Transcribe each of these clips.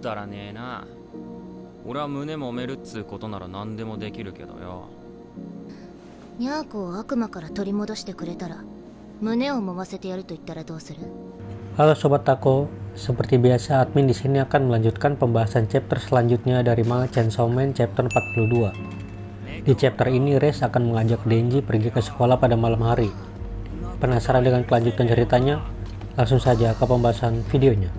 ったらねえな。俺は胸揉めるっつうことなら何でもできるけどよ。ニャーコを悪魔から取り戻してくれたら胸を揉ませてやると言ったらどうする？ Halo Sobat Tako, seperti biasa admin di sini akan melanjutkan pembahasan chapter selanjutnya dari manga Chainsaw Man chapter 42. Di chapter ini Reis akan mengajak Denji pergi ke sekolah pada malam hari. Penasaran dengan kelanjutan ceritanya? Langsung saja ke pembahasan videonya.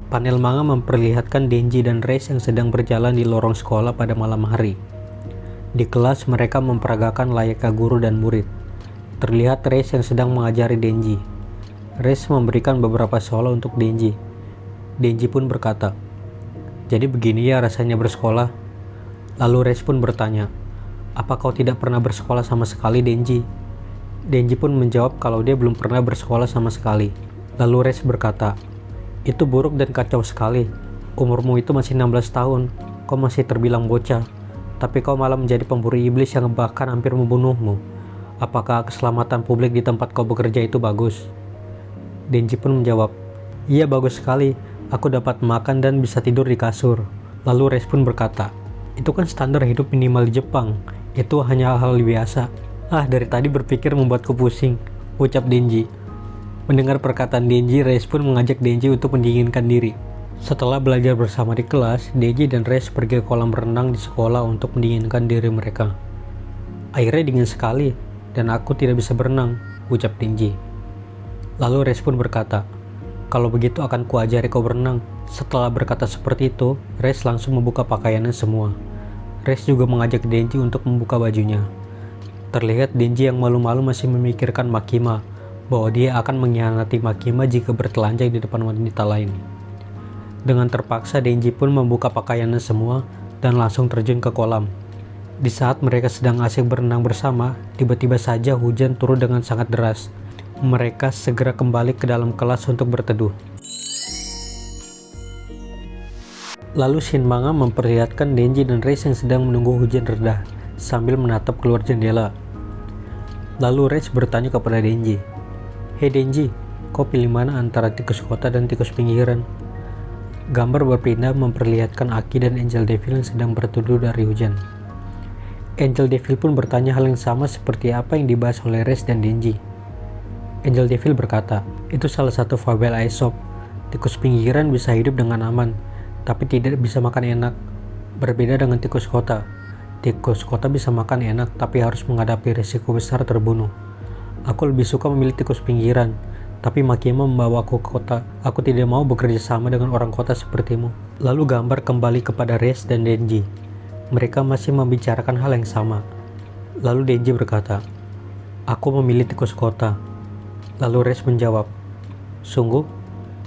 Panel manga memperlihatkan Denji dan Reis yang sedang berjalan di lorong sekolah pada malam hari. Di kelas mereka memperagakan layaknya guru dan murid. Terlihat Reis yang sedang mengajari Denji. Reis memberikan beberapa soal untuk Denji. Denji pun berkata, "Jadi begini ya rasanya bersekolah?" Lalu Reis pun bertanya, "Apa kau tidak pernah bersekolah sama sekali, Denji?" Denji pun menjawab kalau dia belum pernah bersekolah sama sekali. Lalu Reis berkata, "Itu buruk dan kacau sekali. Umurmu itu masih 16 tahun. Kau masih terbilang bocah. Tapi kau malah menjadi pemburu iblis yang bahkan hampir membunuhmu. Apakah keselamatan publik di tempat kau bekerja itu bagus?" Denji pun menjawab, "Iya bagus sekali. Aku dapat makan dan bisa tidur di kasur." Lalu Reis pun berkata, "Itu kan standar hidup minimal di Jepang. Itu hanya hal biasa." Dari tadi berpikir membuatku pusing," ucap Denji. Mendengar perkataan Denji, Reis pun mengajak Denji untuk mendinginkan diri. Setelah belajar bersama di kelas, Denji dan Reis pergi ke kolam renang di sekolah untuk mendinginkan diri mereka. "Airnya dingin sekali, dan aku tidak bisa berenang," ucap Denji. Lalu Reis pun berkata, "Kalau begitu akan kuajari kau berenang." Setelah berkata seperti itu, Reis langsung membuka pakaiannya semua. Reis juga mengajak Denji untuk membuka bajunya. Terlihat Denji yang malu-malu masih memikirkan Makima, bahwa dia akan mengkhianati Makima jika bertelanjang di depan wanita lain. Dengan terpaksa Denji pun membuka pakaiannya semua dan langsung terjun ke kolam. Di saat mereka sedang asik berenang bersama, tiba-tiba saja hujan turun dengan sangat deras. Mereka segera kembali ke dalam kelas untuk berteduh. Lalu scene manga memperlihatkan Denji dan Reis yang sedang menunggu hujan reda sambil menatap keluar jendela. Lalu Reis bertanya kepada Denji, "Hei Denji, kau pilih mana antara tikus kota dan tikus pinggiran?" Gambar berpindah memperlihatkan Aki dan Angel Devil yang sedang berteduh dari hujan. Angel Devil pun bertanya hal yang sama seperti apa yang dibahas oleh Reis dan Denji. Angel Devil berkata, "Itu salah satu fabel Aesop. Tikus pinggiran bisa hidup dengan aman, tapi tidak bisa makan enak. Berbeda dengan tikus kota. Tikus kota bisa makan enak, tapi harus menghadapi risiko besar terbunuh. Aku lebih suka memilih tikus pinggiran, tapi Makima membawaku ke kota. Aku tidak mau bekerja sama dengan orang kota sepertimu." Lalu gambar kembali kepada Reis dan Denji. Mereka masih membicarakan hal yang sama. Lalu Denji berkata, "Aku memilih tikus kota." Lalu Reis menjawab, "Sungguh,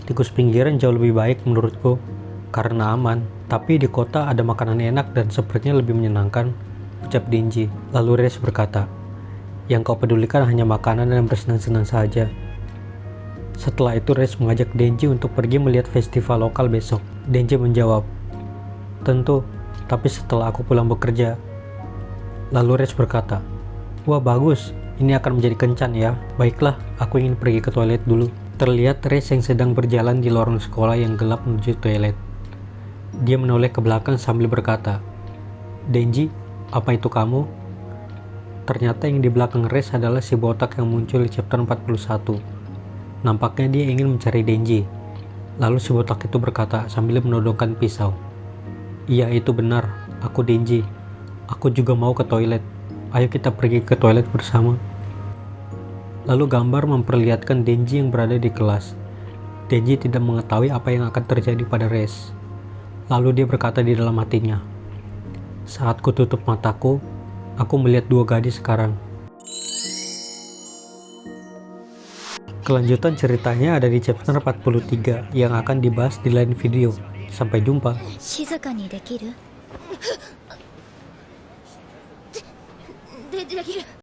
tikus pinggiran jauh lebih baik menurutku, karena aman. Tapi di kota ada makanan enak dan sepertinya lebih menyenangkan," ucap Denji. Lalu Reis berkata, "Yang kau pedulikan hanya makanan dan bersenang-senang saja." Setelah itu Reis mengajak Denji untuk pergi melihat festival lokal besok. Denji menjawab, "Tentu, tapi setelah aku pulang bekerja." Lalu Reis berkata, "Wah bagus, ini akan menjadi kencan ya. Baiklah, aku ingin pergi ke toilet dulu." Terlihat Reis yang sedang berjalan di lorong sekolah yang gelap menuju toilet. Dia menoleh ke belakang sambil berkata, "Denji, apa itu kamu?" Ternyata yang di belakang Reis adalah si botak yang muncul di chapter 41. Nampaknya dia ingin mencari Denji. Lalu si botak itu berkata sambil menodongkan pisau, "Iya itu benar, aku Denji. Aku juga mau ke toilet. Ayo kita pergi ke toilet bersama." Lalu gambar memperlihatkan Denji yang berada di kelas. Denji tidak mengetahui apa yang akan terjadi pada Reis. Lalu dia berkata di dalam hatinya, "Saat ku tutup mataku, aku melihat dua gadis sekarang." Kelanjutan ceritanya ada di chapter 43 yang akan dibahas di lain video. Sampai jumpa. 静かにできる？できる。